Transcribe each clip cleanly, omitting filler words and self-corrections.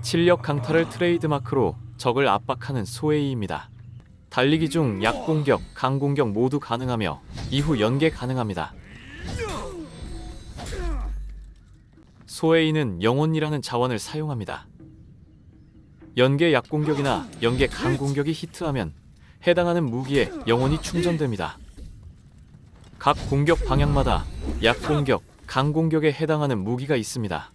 칠력 강타를 트레이드마크로 적을 압박하는 소에이입니다. 달리기 중 약공격, 강공격 모두 가능하며 이후 연계 가능합니다. 소에이는 영혼이라는 자원을 사용합니다. 연계 약공격이나 연계 강공격이 히트하면 해당하는 무기에 영혼이 충전됩니다. 각 공격 방향마다 약공격, 강공격에 해당하는 무기가 있습니다.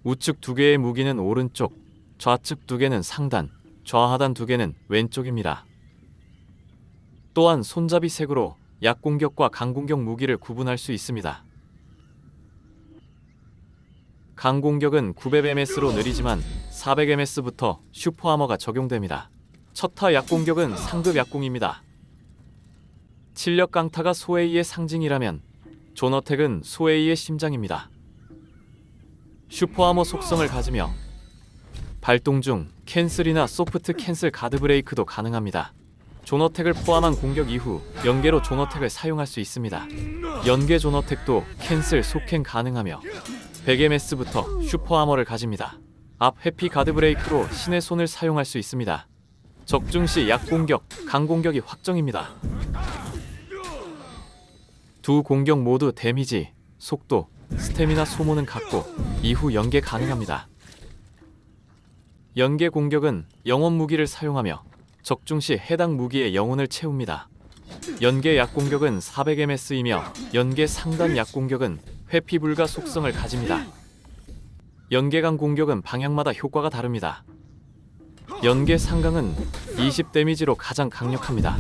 우측 2개의 무기는 오른쪽, 좌측 2개는 상단, 좌하단 2개는 왼쪽입니다. 또한 손잡이 색으로 약공격과 강공격 무기를 구분할 수 있습니다. 강공격은 900ms로 느리지만 400ms부터 슈퍼하머가 적용됩니다. 첫타 약공격은 상급 약공입니다. 칠력 강타가 소에이의 상징이라면 존어택은 소에이의 심장입니다. 슈퍼하머 속성을 가지며 발동 중 캔슬이나 소프트 캔슬 가드 브레이크도 가능합니다. 존어택을 포함한 공격 이후 연계로 존어택을 사용할 수 있습니다. 연계 존어택도 캔슬, 속캔 가능하며 100ms부터 슈퍼하머를 가집니다. 앞 회피 가드 브레이크로 신의 손을 사용할 수 있습니다. 적중 시 약공격, 강공격이 확정입니다. 두 공격 모두 데미지, 속도, 스태미나 소모는 같고 이후 연계 가능합니다. 연계 공격은 영혼 무기를 사용하며 적중 시 해당 무기의 영혼을 채웁니다. 연계 약공격은 400ms이며 연계 상단 약공격은 회피 불가 속성을 가집니다. 연계 강공격은 방향마다 효과가 다릅니다. 연계 상강은 20 데미지로 가장 강력합니다.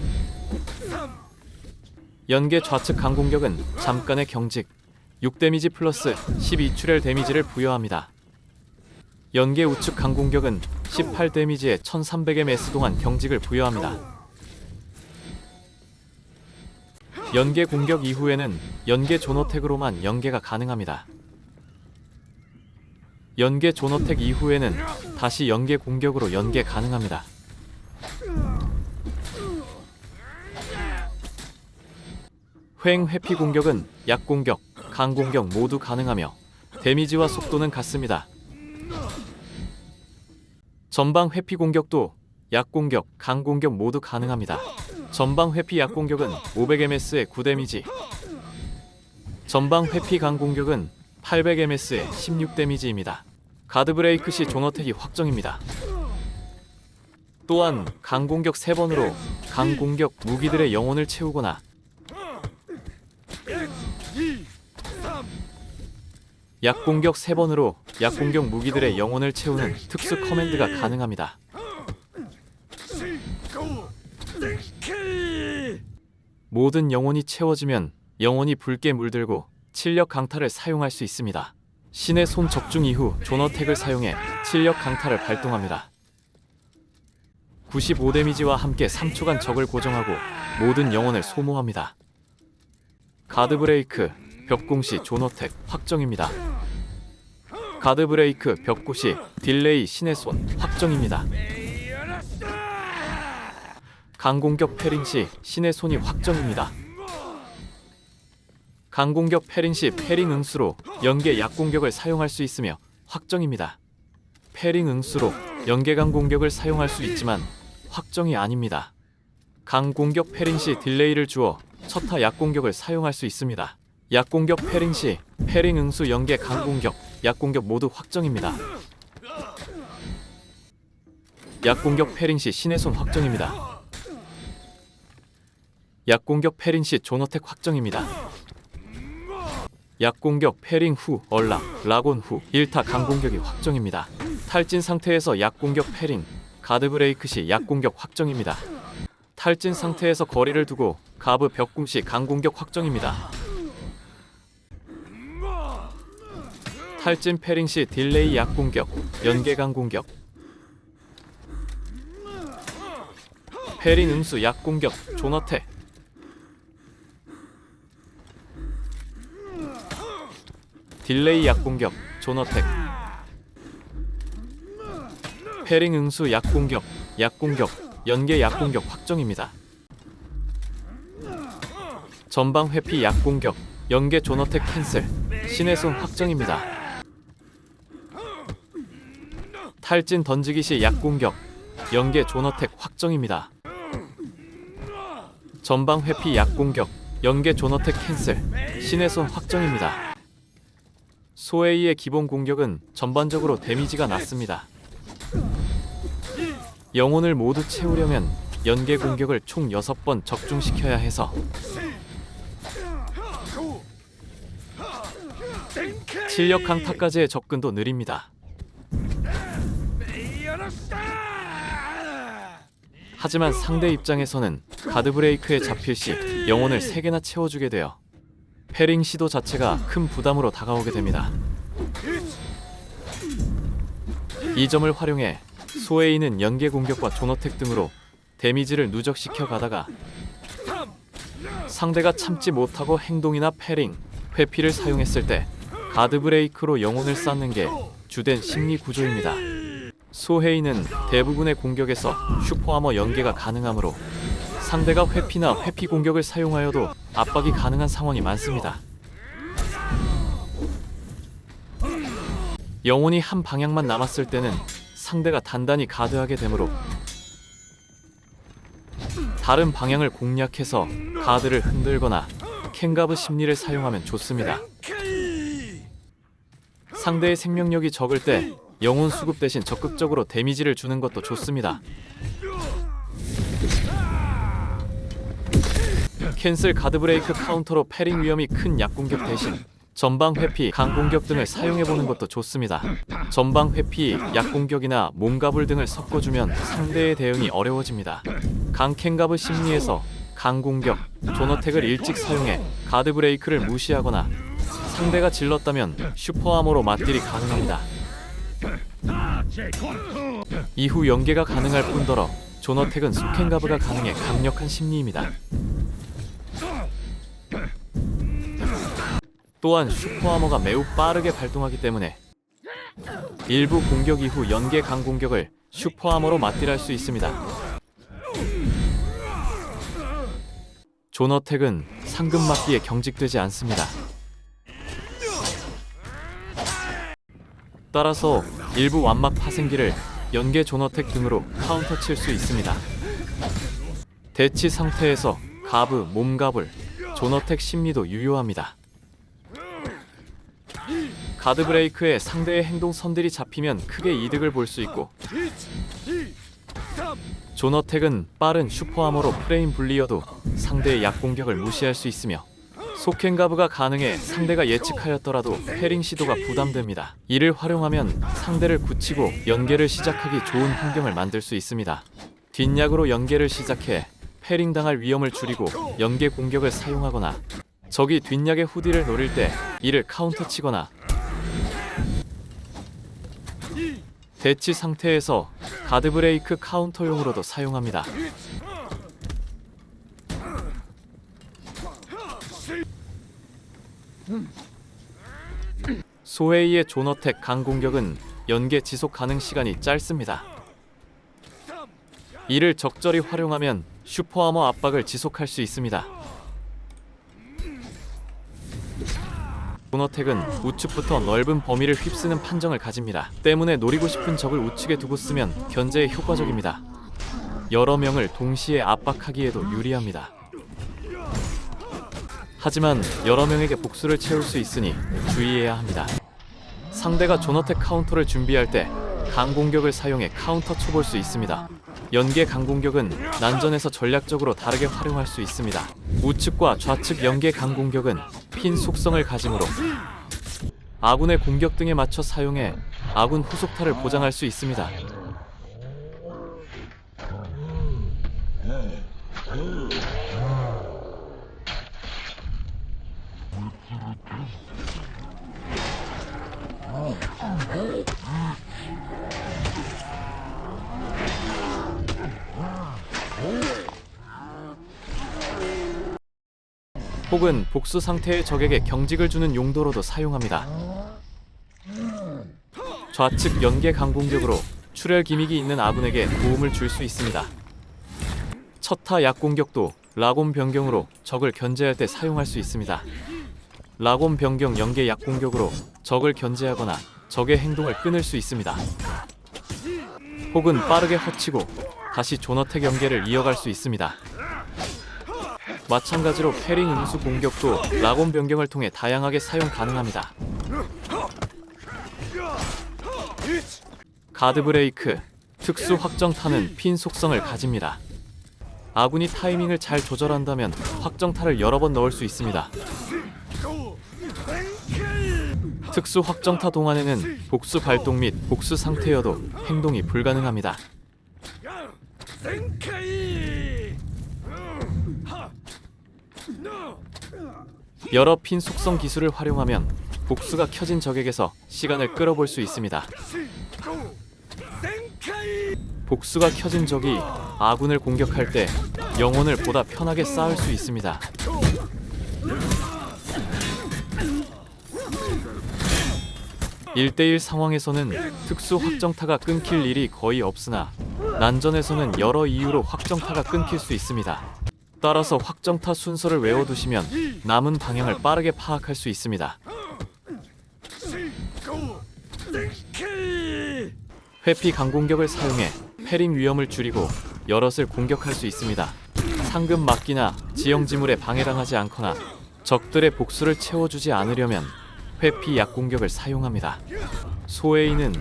연계 좌측 강공격은 잠깐의 경직, 6 데미지 플러스 12 출혈 데미지를 부여합니다. 연계 우측 강공격은 18 데미지에 1300ms 동안 경직을 부여합니다. 연계 공격 이후에는 연계 존어택으로만 연계가 가능합니다. 연계 존어택 이후에는 다시 연계 공격으로 연계 가능합니다. 횡 회피 공격은 약공격, 강공격 모두 가능하며 데미지와 속도는 같습니다. 전방 회피 공격도 약공격, 강공격 모두 가능합니다. 전방 회피 약공격은 500ms에 9데미지, 전방 회피 강공격은 800ms에 16데미지입니다. 가드 브레이크 시 존어택이 확정입니다. 또한 강공격 3번으로 강공격 무기들의 영혼을 채우거나 약공격 3번으로 약공격 무기들의 영혼을 채우는 특수 커맨드가 가능합니다. 모든 영혼이 채워지면 영혼이 붉게 물들고 칠력 강타를 사용할 수 있습니다. 신의 손 적중 이후 존어택을 사용해 칠력 강타를 발동합니다. 95 데미지와 함께 3초간 적을 고정하고 모든 영혼을 소모합니다. 가드 브레이크, 벽공 시 존어택 확정입니다. 가드 브레이크, 벽고 시 딜레이 신의 손 확정입니다. 강공격 패링 시 신의 손이 확정입니다. 강공격 패링 시 패링 응수로 연계 약공격을 사용할 수 있으며 확정입니다. 패링 응수로 연계 강공격을 사용할 수 있지만 확정이 아닙니다. 강공격 패링 시 딜레이를 주어 첫타 약공격을 사용할 수 있습니다. 약공격 패링 시 패링 응수 연계 강공격, 약공격 모두 확정입니다. 약공격 패링 시 신의 손 확정입니다. 약공격 패링 시 존어택 확정입니다. 약공격 패링 후 얼락, 라곤 후 1타 강공격이 확정입니다. 탈진 상태에서 약공격 패링, 가드 브레이크 시 약공격 확정입니다. 탈진 상태에서 거리를 두고 가브 벽궁 시 강공격 확정입니다. 탈진 패링 시 딜레이 약공격, 연계 강공격, 패링 응수 약공격, 존어택, 딜레이 약공격, 존어택, 패링 응수 약공격, 약공격, 연계 약공격 확정입니다. 전방 회피 약공격, 연계 존어택 캔슬, 신의 손 확정입니다. 탈진 던지기 시 약공격, 연계 존어택 확정입니다. 전방 회피 약공격, 연계 존어택 캔슬, 신의 손 확정입니다. 소에이의 기본 공격은 전반적으로 데미지가 낮습니다. 영혼을 모두 채우려면 연계 공격을 총 6번 적중시켜야 해서 실력 강타까지의 접근도 느립니다. 하지만 상대 입장에서는 가드 브레이크에 잡힐 시 영혼을 3개나 채워주게 되어 패링 시도 자체가 큰 부담으로 다가오게 됩니다. 이 점을 활용해 소에이는 연계 공격과 존어택 등으로 데미지를 누적시켜 가다가 상대가 참지 못하고 행동이나 패링, 회피를 사용했을 때 가드 브레이크로 영혼을 쌓는 게 주된 심리 구조입니다. 소헤이는 대부분의 공격에서 슈퍼하머 연계가 가능하므로 상대가 회피나 회피 공격을 사용하여도 압박이 가능한 상황이 많습니다. 영혼이 한 방향만 남았을 때는 상대가 단단히 가드하게 되므로 다른 방향을 공략해서 가드를 흔들거나 캔가브 심리를 사용하면 좋습니다. 상대의 생명력이 적을 때 영혼 수급 대신 적극적으로 데미지를 주는 것도 좋습니다. 캔슬 가드 브레이크 카운터로 패링 위험이 큰 약공격 대신 전방 회피, 강공격 등을 사용해보는 것도 좋습니다. 전방 회피, 약공격이나 몸가불 등을 섞어주면 상대의 대응이 어려워집니다. 강캔가브 심리에서 강공격, 존어택을 일찍 사용해 가드 브레이크를 무시하거나 상대가 질렀다면 슈퍼아머로 맞딜이 가능합니다. 이후 연계가 가능할 뿐더러 존어택은 속캔가브가 가능해 강력한 심리입니다. 또한 슈퍼아머가 매우 빠르게 발동하기 때문에 일부 공격 이후 연계 강공격을 슈퍼아머로 맞딜할 수 있습니다. 존어택은 상금 맞기에 경직되지 않습니다. 따라서 일부 완막 파생기를 연계 존어택 등으로 카운터 칠 수 있습니다. 대치 상태에서 가브, 몸가불, 존어택 심리도 유효합니다. 가드 브레이크에 상대의 행동 선들이 잡히면 크게 이득을 볼 수 있고 존어택은 빠른 슈퍼아머로 프레임 불리어도 상대의 약공격을 무시할 수 있으며 속캔가브가 가능해 상대가 예측하였더라도 패링 시도가 부담됩니다. 이를 활용하면 상대를 굳히고 연계를 시작하기 좋은 환경을 만들 수 있습니다. 뒷약으로 연계를 시작해 패링 당할 위험을 줄이고 연계 공격을 사용하거나 적이 뒷약의 후디를 노릴 때 이를 카운터 치거나 대치 상태에서 가드 브레이크 카운터용으로도 사용합니다. 소헤이의 존어택 강공격은 연계 지속 가능 시간이 짧습니다. 이를 적절히 활용하면 슈퍼아머 압박을 지속할 수 있습니다. 존어택은 우측부터 넓은 범위를 휩쓰는 판정을 가집니다. 때문에 노리고 싶은 적을 우측에 두고 쓰면 견제에 효과적입니다. 여러 명을 동시에 압박하기에도 유리합니다. 하지만 여러 명에게 복수를 채울 수 있으니 주의해야 합니다. 상대가 존어택 카운터를 준비할 때 강공격을 사용해 카운터 쳐볼 수 있습니다. 연계 강공격은 난전에서 전략적으로 다르게 활용할 수 있습니다. 우측과 좌측 연계 강공격은 핀 속성을 가지므로 아군의 공격 등에 맞춰 사용해 아군 후속타를 보장할 수 있습니다. 혹은 복수 상태의 적에게 경직을 주는 용도로도 사용합니다. 좌측 연계 강공격으로 출혈 기믹이 있는 아군에게 도움을 줄 수 있습니다. 첫타 약공격도 라곤 변경으로 적을 견제할 때 사용할 수 있습니다. 라곤 변경 연계 약공격으로 적을 견제하거나 적의 행동을 끊을 수 있습니다. 혹은 빠르게 허치고 다시 존어택 연계를 이어갈 수 있습니다. 마찬가지로 패링 응수 공격도 라곤 변경을 통해 다양하게 사용 가능합니다. 가드 브레이크, 특수 확정타는 핀 속성을 가집니다. 아군이 타이밍을 잘 조절한다면 확정타를 여러 번 넣을 수 있습니다. 특수 확정타 동안에는 복수 발동 및 복수 상태여도 행동이 불가능합니다. 여러 핀 속성 기술을 활용하면 복수가 켜진 적에게서 시간을 끌어볼 수 있습니다. 복수가 켜진 적이 아군을 공격할 때 영혼을 보다 편하게 쌓을 수 있습니다. (1대1) 상황에서는 특수 확정타가 끊길 일이 거의 없으나 난전에서는 여러 이유로 확정타가 끊길 수 있습니다. 따라서 확정타 순서를 외워두시면 남은 방향을 빠르게 파악할 수 있습니다. 회피 강공격을 사용해 패링 위험을 줄이고 여럿을 공격할 수 있습니다. 상급 막기나 지형지물에 방해당하지 않거나 적들의 복수를 채워주지 않으려면 회피 약공격을 사용합니다. 소에이는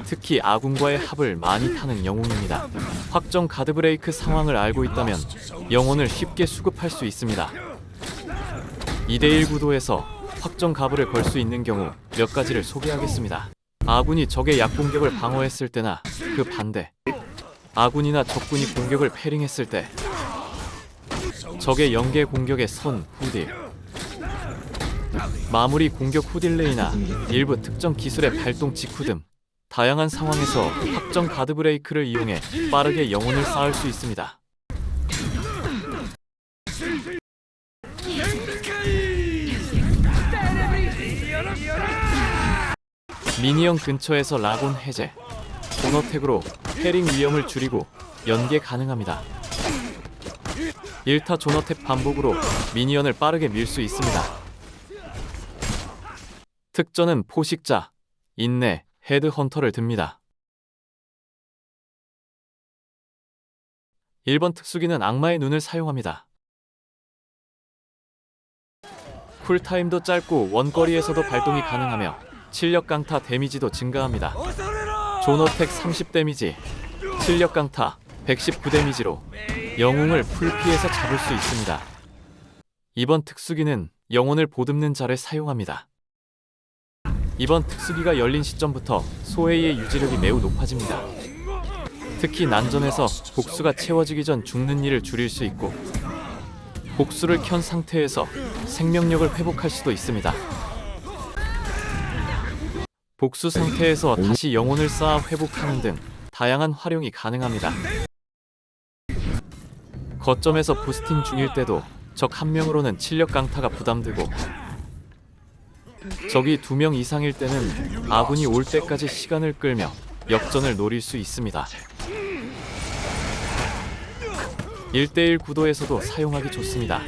특히 아군과의 합을 많이 타는 영웅입니다. 확정 가드 브레이크 상황을 알고 있다면 영혼을 쉽게 수급할 수 있습니다. 2대1 구도에서 확정 가브를 걸 수 있는 경우 몇 가지를 소개하겠습니다. 아군이 적의 약공격을 방어했을 때나 그 반대, 아군이나 적군이 공격을 패링했을 때, 적의 연계 공격의 선, 후딜, 마무리 공격 후딜레이나 일부 특정 기술의 발동 직후 등 다양한 상황에서 확정 가드 브레이크를 이용해 빠르게 영혼을 쌓을 수 있습니다. 미니언 근처에서 라곤 해제, 존어택으로 패링 위험을 줄이고 연계 가능합니다. 1타 존어택 반복으로 미니언을 빠르게 밀 수 있습니다. 특전은 포식자, 인내, 헤드헌터를 듭니다. 1번 특수기는 악마의 눈을 사용합니다. 쿨타임도 짧고 원거리에서도 발동이 가능하며 출력 강타 데미지도 증가합니다. 존어택 30 데미지, 출력 강타 119 데미지로 영웅을 풀피해서 잡을 수 있습니다. 이번 특수기는 영혼을 보듬는 자를 사용합니다. 이번 특수기가 열린 시점부터 소에이의 유지력이 매우 높아집니다. 특히 난전에서 복수가 채워지기 전 죽는 일을 줄일 수 있고 복수를 켠 상태에서 생명력을 회복할 수도 있습니다. 복수 상태에서 다시 영혼을 쌓아 회복하는 등 다양한 활용이 가능합니다. 거점에서 부스팅 중일 때도 적 한 명으로는 출력 강타가 부담되고 적이 2명 이상일 때는 아군이 올 때까지 시간을 끌며 역전을 노릴 수 있습니다. 1대1 구도에서도 사용하기 좋습니다.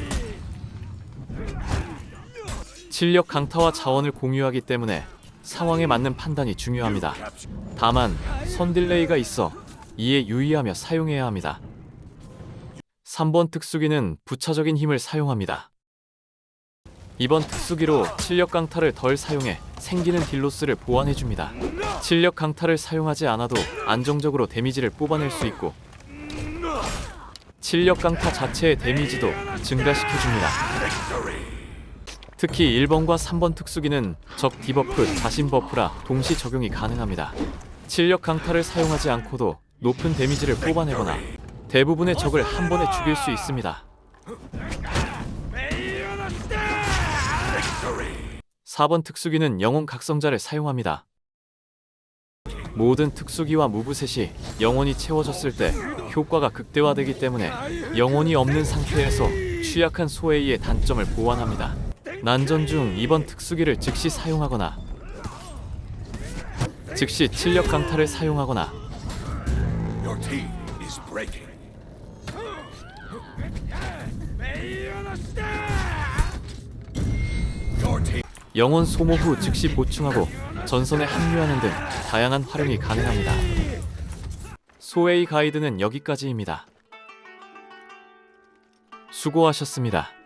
출력 강타와 자원을 공유하기 때문에 상황에 맞는 판단이 중요합니다. 다만 선 딜레이가 있어 이에 유의하며 사용해야 합니다. 3번 특수기는 부차적인 힘을 사용합니다. 이번 특수기로 출력 강타를 덜 사용해 생기는 딜로스를 보완해줍니다. 출력 강타를 사용하지 않아도 안정적으로 데미지를 뽑아낼 수 있고 출력 강타 자체의 데미지도 증가시켜줍니다. 특히 1번과 3번 특수기는 적 디버프, 자신 버프라 동시 적용이 가능합니다. 출력 강타를 사용하지 않고도 높은 데미지를 뽑아내거나 대부분의 적을 한 번에 죽일 수 있습니다. 4번 특수기는 영혼 각성자를 사용합니다. 모든 특수기와 무브셋이 영혼이 채워졌을 때 효과가 극대화되기 때문에 영혼이 없는 상태에서 취약한 소에이의 단점을 보완합니다. 난전 중 2번 특수기를 즉시 사용하거나 즉시 출력 강타를 사용하거나 영혼 소모 후 즉시 보충하고 전선에 합류하는 등 다양한 활용이 가능합니다. 소웨이 가이드는 여기까지입니다. 수고하셨습니다.